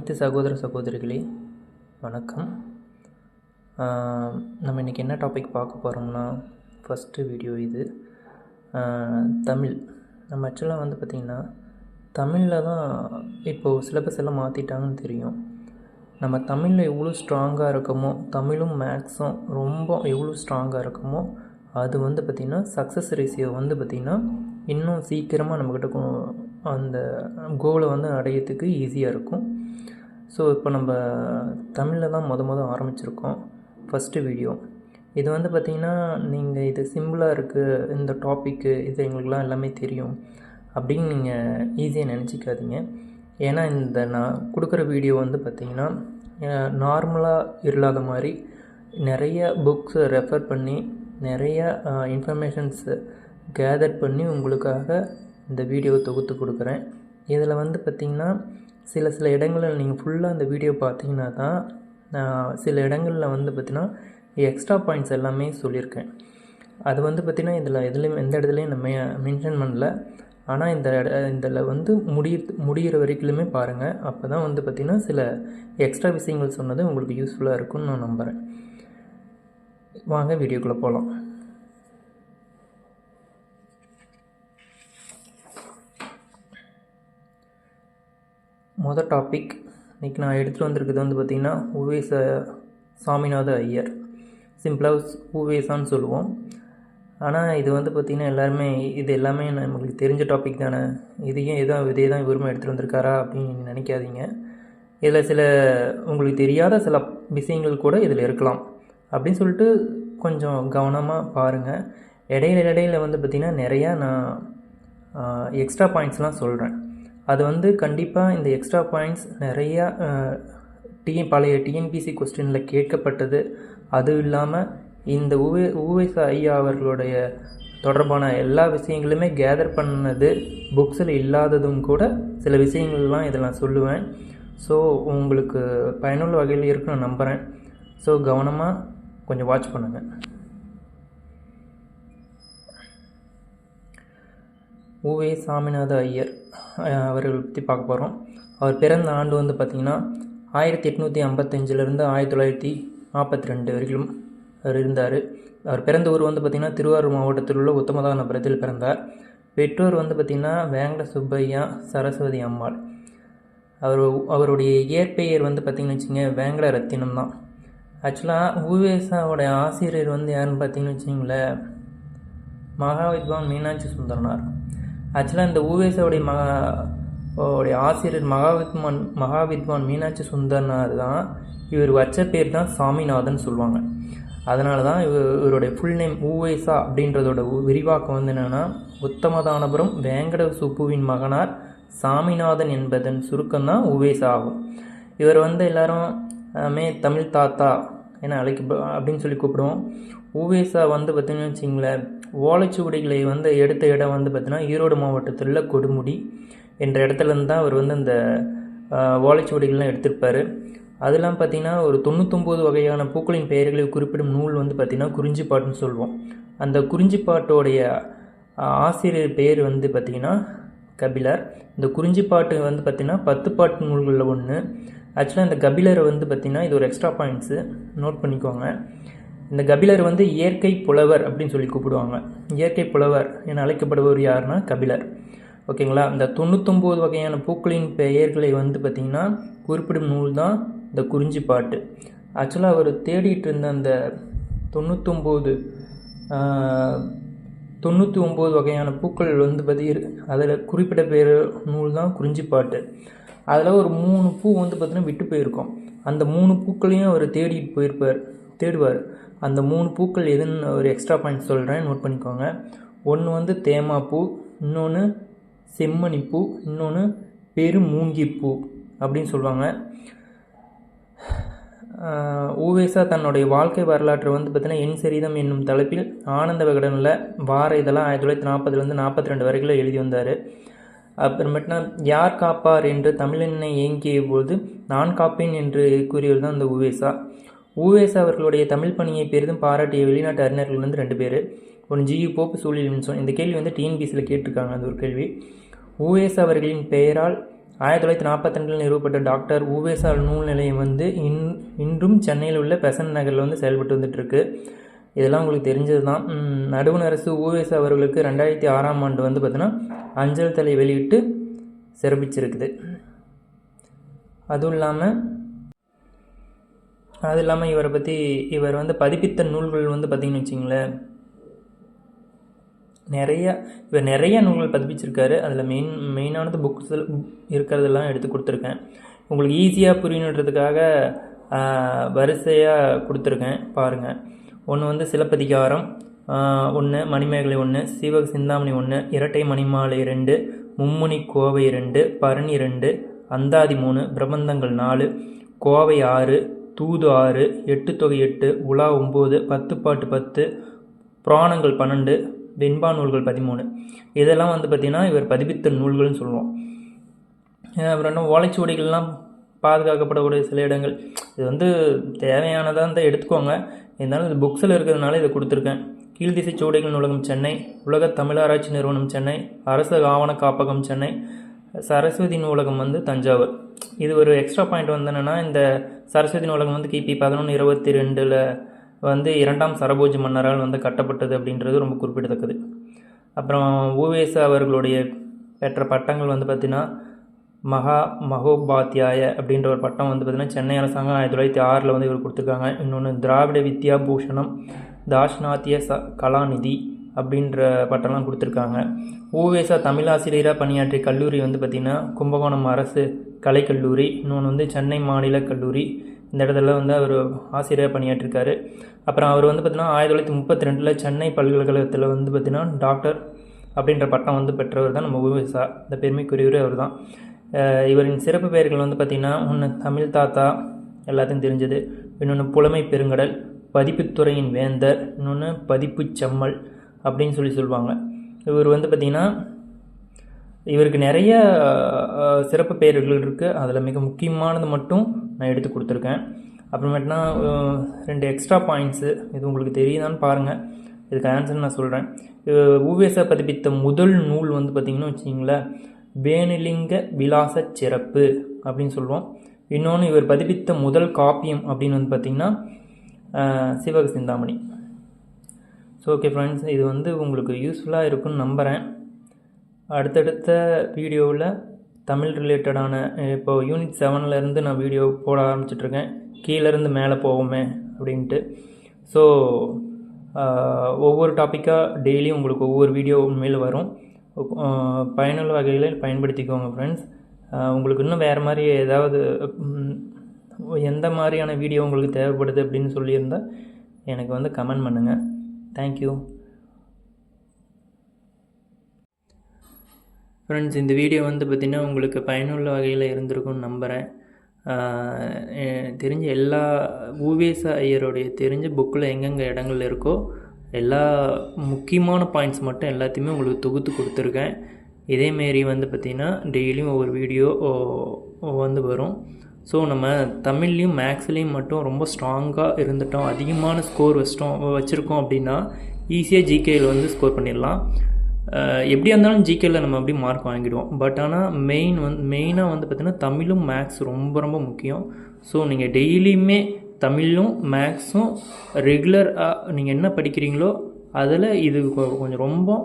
அனைத்து சகோதர சகோதரிகளே வணக்கம். நம்ம இன்றைக்கி என்ன டாபிக் பார்க்க போகிறோம்னா, ஃபஸ்ட்டு வீடியோ இது. தமிழ். நம்ம ஆக்சுவலாக பார்த்திங்கன்னா தமிழில் தான் இப்போது சிலபஸ் எல்லாம் மாற்றிட்டாங்கன்னு தெரியும். நம்ம தமிழில் எவ்வளோ ஸ்ட்ராங்காக இருக்கமோ, தமிழும் மேக்ஸும் ரொம்ப எவ்வளோ ஸ்ட்ராங்காக இருக்கமோ, அது பார்த்திங்கன்னா சக்ஸஸ் ரேஷியோ பார்த்திங்கன்னா இன்னும் சீக்கிரமாக நம்மக்கிட்ட அந்த கோலை அடையிறதுக்கு ஈஸியாக இருக்கும். ஸோ இப்போ நம்ம தமிழில் தான் மொதல் ஆரம்பிச்சிருக்கோம் ஃபஸ்ட்டு வீடியோ. இது பார்த்திங்கன்னா நீங்கள் இது சிம்பிளாக இருக்குது, இந்த டாப்பிக்கு இது எங்களுக்கெலாம் எல்லாமே தெரியும் அப்படின்னு நீங்கள் ஈஸியாக நினச்சிக்காதீங்க. ஏன்னா இந்த நான் கொடுக்குற வீடியோ பார்த்திங்கன்னா நார்மலாக இல்லாத மாதிரி நிறைய புக்ஸை ரெஃபர் பண்ணி நிறைய இன்ஃபர்மேஷன்ஸு கேதர் பண்ணி உங்களுக்காக இந்த வீடியோவை தொகுத்து கொடுக்குறேன். இதில் பார்த்திங்கன்னா சில இடங்களில் நீங்கள் ஃபுல்லாக இந்த வீடியோ பார்த்தீங்கன்னா தான் சில இடங்களில் பார்த்திங்கன்னா எக்ஸ்ட்ரா பாயிண்ட்ஸ் எல்லாமே சொல்லியிருக்கேன். அது பார்த்திங்கன்னா எதுலேயும் எந்த இடத்துலையும் நம்ம மென்ஷன் பண்ணல. ஆனால் இதில் முடிகிற வரைக்குமே பாருங்கள். அப்போ தான் பார்த்திங்கன்னா சில எக்ஸ்ட்ரா விஷயங்கள் சொன்னது உங்களுக்கு யூஸ்ஃபுல்லாக இருக்கும்னு நான் நம்புகிறேன். வாங்க வீடியோக்குள்ளே போகலாம். மொதல் டாபிக் இன்றைக்கி நான் எடுத்துகிட்டு வந்திருக்கிறது பார்த்திங்கன்னா உவேச சாமிநாத ஐயர், சிம்பிளாக உவேசான்னு சொல்லுவோம். ஆனால் இது பார்த்திங்கன்னா எல்லாமே நமக்கு தெரிஞ்ச டாபிக் தானே, இதே தான் இவருமே எடுத்துகிட்டு வந்திருக்காரா அப்படின்னு நினைக்காதீங்க. இதில் சில உங்களுக்கு தெரியாத சில விஷயங்கள் கூட இதில் இருக்கலாம் அப்படின்னு சொல்லிட்டு கொஞ்சம் கவனமாக பாருங்கள். இடையில பார்த்திங்கன்னா நிறையா நான் எக்ஸ்ட்ரா பாயிண்ட்ஸ்லாம் சொல்கிறேன். அது கண்டிப்பாக இந்த எக்ஸ்ட்ரா பாயிண்ட்ஸ் நிறையா பழைய டிஎன்பிசி கொஸ்டினில் கேட்கப்பட்டது. அதுவும் இல்லாமல் இந்த உவேச ஐயா அவர்களுடைய தொடர்பான எல்லா விஷயங்களுமே கேதர் பண்ணது புக்ஸில் இல்லாததும் கூட சில விஷயங்கள்லாம் இதில் நான் சொல்லுவேன். ஸோ உங்களுக்கு பயனுள்ள வகையில் இருக்குன்னு நான் நம்புகிறேன். ஸோ கவனமாக கொஞ்சம் வாட்ச் பண்ணுங்கள். உவே சாமிநாத ஐயர் அவர்கள் பற்றி பார்க்க போகிறோம். அவர் பிறந்த ஆண்டு பார்த்திங்கன்னா 1855 1942 வரைக்கும் அவர் இருந்தார். அவர் பிறந்த ஊர் பார்த்திங்கன்னா திருவாரூர் மாவட்டத்தில் உள்ள உத்தமதானபுரத்தில் பிறந்தார். பெற்றோர் பார்த்திங்கன்னா வேங்கட சுப்பையா சரஸ்வதி அம்மாள். அவருடைய இயற்பெயர் பார்த்திங்கன்னு வச்சுங்க வேங்கட ரத்தினம் தான். ஆக்சுவலாக உவேசாவோடைய ஆசிரியர் யாருன்னு பார்த்திங்கன்னு வச்சிங்களேன், மகாவித்வான் மீனாட்சி சுந்தரனார். ஆக்சுவலாக இந்த உவேசாவுடைய ஆசிரியர் மகாவித்வான் மீனாட்சி சுந்தரனார் தான். இவர் வச்ச பேர் தான் சாமிநாதன் சொல்லுவாங்க. அதனால தான் இவருடைய ஃபுல் நேம் உவேசா அப்படின்றதோட விரிவாக்கம் என்னென்னா உத்தமதானபுரம் வேங்கட சுப்புவின் மகனார் சாமிநாதன் என்பதன் சுருக்கம் தான் உவேசா ஆகும். இவர் எல்லாரும் தமிழ் தாத்தா என அப்படின்னு சொல்லி கூப்பிடுவோம். உவேசா பார்த்திங்கன்னு வச்சிங்களேன், ஓலைச்சுவடிகளை எடுத்த இடம் பார்த்திங்கன்னா ஈரோடு மாவட்டத்தில் உள்ள கொடுமுடி என்ற இடத்துலேருந்து தான் அவர் அந்த ஓலைச்சுவடிகள்லாம் எடுத்திருப்பார். அதெல்லாம் பார்த்திங்கன்னா ஒரு 99 வகையான பூக்களின் பெயர்களை குறிப்பிடும் நூல் பார்த்திங்கன்னா குறிஞ்சிப்பாட்டுன்னு சொல்லுவோம். அந்த குறிஞ்சிப்பாட்டோடைய ஆசிரியர் பேர் பார்த்திங்கன்னா கபிலர். இந்த குறிஞ்சிப்பாட்டு பார்த்திங்கன்னா 10 பாட்டு நூல்களில் ஒன்று. ஆக்சுவலாக இந்த கபிலரை பார்த்திங்கன்னா இது ஒரு எக்ஸ்ட்ரா பாயிண்ட்ஸு நோட் பண்ணிக்கோங்க. இந்த கபிலர் இயற்கை புலவர் அப்படின்னு சொல்லி கூப்பிடுவாங்க. இயற்கை புலவர் என அழைக்கப்படுபவர் யாருன்னா கபிலர். ஓகேங்களா. இந்த 99 வகையான பூக்களின் பெயர்களை பார்த்திங்கன்னா குறிப்பிடும் நூல் தான் இந்த குறிஞ்சிப்பாட்டு. ஆக்சுவலாக அவர் தேடிட்டு இருந்த அந்த 99 வகையான பூக்கள் அதில் குறிப்பிட்ட பேர் நூல் தான் குறிஞ்சிப்பாட்டு. அதில் ஒரு 3 பூ பார்த்திங்கன்னா விட்டு போயிருக்கோம். அந்த 3 பூக்களையும் அவர் தேடுவார். அந்த 3 பூக்கள் எதுன்னு ஒரு எக்ஸ்ட்ரா பாயிண்ட் சொல்கிறேன், நோட் பண்ணிக்கோங்க. ஒன்று தேமாப்பூ, இன்னொன்று செம்மணிப்பூ, இன்னொன்று பெருமூங்கிப்பூ அப்படின்னு சொல்லுவாங்க. உவேசா தன்னுடைய வாழ்க்கை வரலாற்றை பார்த்திங்கன்னா என் சரிதம் என்னும் தலைப்பில் ஆனந்த விகடனில் வார இதெல்லாம் 1940 42 வரைக்கும் எழுதி வந்தார். அப்புறமேட்டுனா யார் காப்பார் என்று தமிழனை ஏங்கிய போது நான் காப்பேன் என்று கூறியவர் தான் இந்த உவேசா. உவேசா அவர்களுடைய தமிழ் பணியை பெரிதும் பாராட்டிய வெளிநாட்டு அறிஞர்கள் 2 பேர். ஒன்று ஜியு போப், சூழில் வின்சோன். இந்த கேள்வி டிஎன்பிசியில் கேட்டிருக்காங்க. அது ஒரு கேள்வி. உவேசா அவர்களின் பெயரால் 1942 நிறுவப்பட்ட டாக்டர் உவேசா நூல் நிலையம் வந்து இன்றும் சென்னையில் உள்ள பெசன்ட் நகரில் வந்து செயல்பட்டு வந்துட்டுருக்கு. இதெல்லாம் உங்களுக்கு தெரிஞ்சது தான். நடுவண் அரசு உவேசா அவர்களுக்கு 2006ஆம் ஆண்டு வந்து பார்த்தீங்கன்னா அஞ்சல் தலை வெளியிட்டு சிறப்பிச்சிருக்குது. அதுவும் இல்லாமல் இவர் வந்து பதிப்பித்த நூல்கள் வந்து பார்த்திங்கன்னு வச்சிங்களேன், நிறைய நூல்கள் பதிப்பிச்சிருக்காரு. அதில் மெயினானது புக்ஸில் இருக்கிறதெல்லாம் எடுத்து கொடுத்துருக்கேன். உங்களுக்கு ஈஸியாக புரியணுன்றதுக்காக வரிசையாக கொடுத்துருக்கேன் பாருங்கள். ஒன்று வந்து சிலப்பதிகாரம் 1, மணிமேகலை 1, சீவக சிந்தாமணி 1, இரட்டை மணிமாலை 2, மும்முனி கோவை 2, பரணி 2, அந்தாதி 3, பிரபந்தங்கள் 4, கோவை 6, தூது 6, 8 தொகை 8, உலா 9, 10 பாட்டு 10, புராணங்கள் 12, வெண்பா நூல்கள் 13. இதெல்லாம் வந்து பார்த்திங்கன்னா இவர் பதிப்பித்த நூல்கள்னு சொல்லுவோம். அப்புறம் என்ன ஓலைச்சுவடிகள்லாம் பாதுகாக்கப்படக்கூடிய சில இடங்கள், இது வந்து தேவையானதாக இருந்தால் எடுத்துக்கோங்க. இருந்தாலும் இது புக்ஸில் இருக்கிறதுனால இதை கொடுத்துருக்கேன். கீழ்திசை சுவடிகள் நூலகம் சென்னை, உலக தமிழாராய்ச்சி நிறுவனம் சென்னை, அரசு ஆவண காப்பகம் சென்னை, சரஸ்வதி நூலகம் வந்து தஞ்சாவூர். இது ஒரு எக்ஸ்ட்ரா பாயிண்ட் வந்து என்னென்னா, இந்த சரஸ்வதி நூலகம் வந்து கிபி 1122 வந்து 2ஆம் சரபோஜ மன்னரால் வந்து கட்டப்பட்டது அப்படின்றது ரொம்ப குறிப்பிடத்தக்கது. அப்புறம் உவேசா அவர்களுடைய பெற்ற பட்டங்கள் வந்து பார்த்திங்கன்னா மகோபாத்தியாய அப்படின்ற ஒரு பட்டம் வந்து பார்த்திங்கன்னா சென்னை அரசாங்கம் 1906 வந்து இவர் கொடுத்துருக்காங்க. இன்னொன்று திராவிட வித்யா பூஷணம், தாஷ்நாத்திய கலாநிதி அப்படின்ற பட்டம்லாம் கொடுத்துருக்காங்க. உவேசா தமிழாசிரியராக பணியாற்றிய கல்லூரி வந்து பார்த்திங்கன்னா கும்பகோணம் அரசு கலைக்கல்லூரி, இன்னொன்று வந்து சென்னை மாநில கல்லூரி. இந்த இடத்துல வந்து அவர் ஆசிரியராக பணியாற்றிருக்காரு. அப்புறம் அவர் வந்து பார்த்திங்கன்னா 1932 சென்னை பல்கலைக்கழகத்தில் வந்து பார்த்திங்கன்னா டாக்டர் அப்படின்ற பட்டம் வந்து பெற்றவர் தான் நம்ம உவேசா. இந்த பெருமைக்குரியவர் அவர் தான். இவரின் சிறப்பு பெயர்கள் வந்து பார்த்திங்கன்னா, ஒன்று தமிழ் தாத்தா, எல்லாத்தையும் தெரிஞ்சது. இன்னொன்று புலமை பெருங்கடல், பதிப்புத்துறையின் வேந்தர், இன்னொன்று பதிப்பு செம்மல் அப்படின்னு சொல்லுவாங்க. இவர் வந்து பார்த்திங்கன்னா இவருக்கு நிறைய சிறப்பு பெயர்கள் இருக்குது. அதில் மிக முக்கியமானது மட்டும் நான் எடுத்து கொடுத்துருக்கேன். அப்புறமேட்டுனா 2 எக்ஸ்ட்ரா பாயிண்ட்ஸு, இது உங்களுக்கு தெரியுதான்னு பாருங்கள். இதுக்கு ஆன்சர் நான் சொல்கிறேன். உவேசா பதிப்பித்த முதல் நூல் வந்து பார்த்திங்கன்னு வச்சிங்களேன், வேணிலிங்க விலாச சிறப்பு அப்படின்னு சொல்லுவோம். இன்னொன்று இவர் பதிப்பித்த முதல் காப்பியம் அப்படின்னு வந்து பார்த்திங்கன்னா Seevaka Chintamani. So okay friends, இது வந்து உங்களுக்கு யூஸ்ஃபுல்லாக இருக்குன்னு நம்புகிறேன். அடுத்தடுத்த வீடியோவில் தமிழ் ரிலேட்டடான, இப்போ யூனிட் 7லேருந்து நான் வீடியோ போட ஆரம்பிச்சிட்ருக்கேன், கீழேருந்து மேலே போவோமே அப்படின்ட்டு. ஸோ ஒவ்வொரு டாப்பிக்காக டெய்லியும் உங்களுக்கு ஒவ்வொரு வீடியோ உண்மையில் வரும். பயனுள்ள வகையில் பயன்படுத்திக்கோங்க ஃப்ரெண்ட்ஸ். உங்களுக்கு இன்னும் வேறு மாதிரி ஏதாவது எந்த மாதிரியான வீடியோ உங்களுக்கு தேவைப்படுது அப்படின்னு சொல்லியிருந்தால் எனக்கு வந்து கமெண்ட் பண்ணுங்கள். Thank you friends. இந்த வீடியோ வந்து பார்த்திங்கன்னா உங்களுக்கு பயனுள்ள வகையில் இருந்திருக்கும்னு நம்புகிறேன். தெரிஞ்ச எல்லா உவேசா ஐயருடைய தெரிஞ்ச புக்கில் எங்கெங்கே இடங்கள் இருக்கோ எல்லா முக்கியமான பாயிண்ட்ஸ் மட்டும் எல்லாத்தையுமே உங்களுக்கு தொகுத்து கொடுத்துருக்கேன். இதேமாரி வந்து பார்த்திங்கன்னா டெய்லியும் ஒவ்வொரு வீடியோ வந்து வரும். ஸோ நம்ம தமிழ்லேயும் மேக்ஸ்லேயும் மட்டும் ரொம்ப ஸ்ட்ராங்காக இருந்துட்டோம், அதிகமான ஸ்கோர் வச்சுருக்கோம் அப்படின்னா ஈஸியாக ஜிகேயில் வந்து ஸ்கோர் பண்ணிடலாம். எப்படியா இருந்தாலும் ஜிகேயில் நம்ம அப்படி மார்க் வாங்கிடுவோம். பட் ஆனால் மெயினாக வந்து பார்த்திங்கன்னா தமிழும் மேக்ஸ் ரொம்ப ரொம்ப முக்கியம். ஸோ நீங்கள் டெய்லியுமே தமிழும் மேக்ஸும் ரெகுலராக நீங்கள் என்ன படிக்கிறீங்களோ அதில் இது கொஞ்சம் ரொம்ப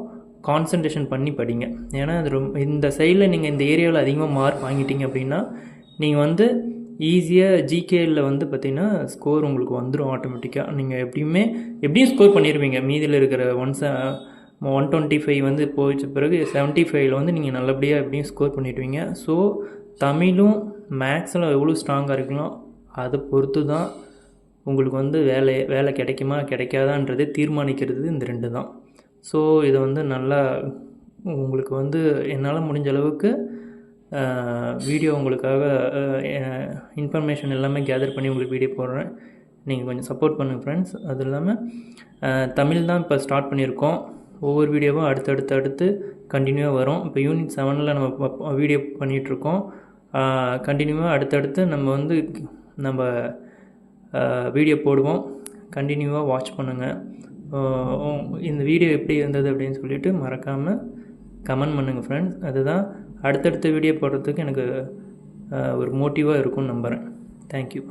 கான்சன்ட்ரேஷன் பண்ணி படிங்க. ஏன்னா அது இந்த சைடில் நீங்கள் இந்த ஏரியாவில் அதிகமாக மார்க் வாங்கிட்டீங்க அப்படின்னா நீங்கள் வந்து ஈஸியாக ஜிகேயில் வந்து பார்த்திங்கன்னா ஸ்கோர் உங்களுக்கு வந்துடும் ஆட்டோமேட்டிக்காக. நீங்கள் எப்படியும் ஸ்கோர் பண்ணிடுவீங்க. மீதியில் இருக்கிற 125 வந்து போயிடுச்ச பிறகு 75 வந்து நீங்கள் நல்லபடியாக எப்படியும் ஸ்கோர் பண்ணிடுவீங்க. ஸோ தமிழும் மேக்ஸில் எவ்வளோ ஸ்ட்ராங்காக இருக்குங்களோ அதை பொறுத்து தான் உங்களுக்கு வந்து வேலை கிடைக்குமா கிடைக்காதான்றதை தீர்மானிக்கிறது இந்த 2 தான். ஸோ இதை வந்து நல்லா உங்களுக்கு வந்து என்னால் முடிஞ்ச அளவுக்கு வீடியோ உங்களுக்காக இன்ஃபர்மேஷன் எல்லாமே கேதர் பண்ணி உங்களுக்கு வீடியோ போடுறேன். நீங்கள் கொஞ்சம் சப்போர்ட் பண்ணுங்கள் ஃப்ரெண்ட்ஸ். அது இல்லாமல் தமிழ் தான் இப்போ ஸ்டார்ட் பண்ணியிருக்கோம். ஒவ்வொரு வீடியோவும் அடுத்து கண்டினியூவாக வரும். இப்போ யூனிட் 7ல் நம்ம வீடியோ பண்ணிகிட்ருக்கோம். கண்டினியூவாக அடுத்தடுத்து நம்ம வீடியோ போடுவோம். கண்டினியூவாக வாட்ச் பண்ணுங்கள். இந்த வீடியோ எப்படி இருந்தது அப்படின்னு சொல்லிவிட்டு மறக்காமல் கமெண்ட் பண்ணுங்கள் ஃப்ரெண்ட்ஸ். அதுதான் அடுத்தடுத்த வீடியோ போடுறதுக்கு எனக்கு ஒரு மோட்டிவாக இருக்கும்னு நம்புகிறேன். தேங்க்யூ.